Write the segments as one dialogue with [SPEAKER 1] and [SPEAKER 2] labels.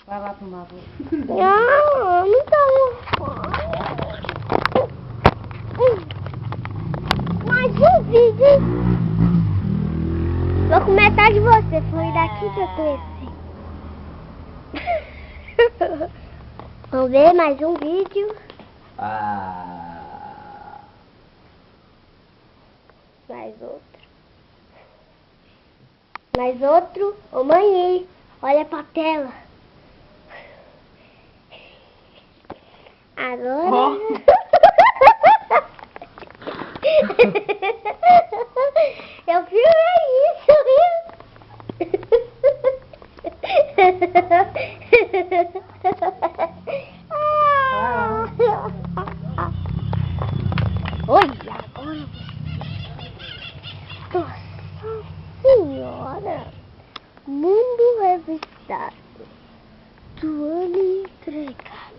[SPEAKER 1] Vai lá tomar banho.
[SPEAKER 2] Não tô. Mais um vídeo. Vou com metade de você. Foi daqui que eu cresci. Vamos ver mais um vídeo. Mais outro. Mais outro. Ô mãe, olha pra tela. Agora.
[SPEAKER 1] Oh.
[SPEAKER 2] Eu filmei isso, viu? Olha agora. Nossa Senhora. Mundo revistado. Do ano entregado.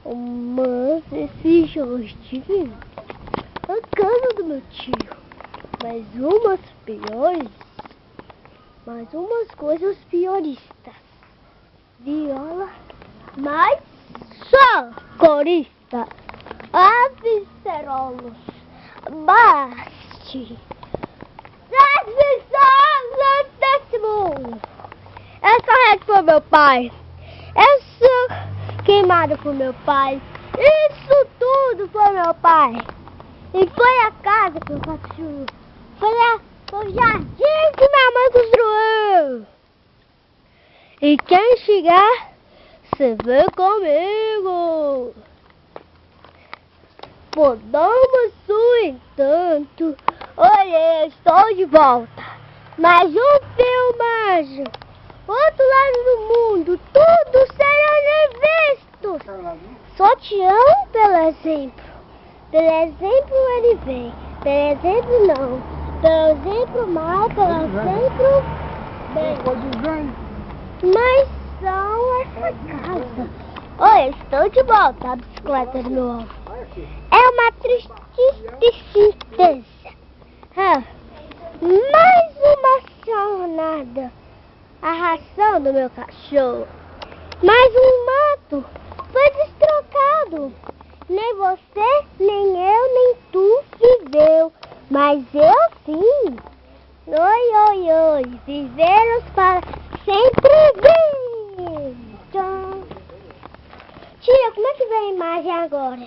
[SPEAKER 2] Mas esse Jorginho, a casa do meu tio, mais umas piores, mais umas coisas pioristas, viola, mais só corista, avicerolos, baste, décimo, essa rede foi meu pai, essa queimada por meu pai. Isso tudo foi meu pai. E foi a casa que eu construí. Foi o jardim que minha mãe construiu. E quem chegar, você vê comigo. Podamos, no entanto, olha, estou de volta. Mais um filmagem. Outro lado do mundo, tudo será revisto. Só te amo pelo exemplo. Pelo exemplo ele vem. Pelo exemplo não. Pelo exemplo mal, pelo exemplo bem. Mas são essa casa. Olha, estou de volta a bicicleta do meu avô. É uma tristeza. Mais uma jornada. A ração do meu cachorro. Mais um mato foi destrocado. Nem você, nem eu, nem tu viveu. Mas eu sim. Oi. Vivemos para sempre vir. Tia, como é que vem a imagem agora?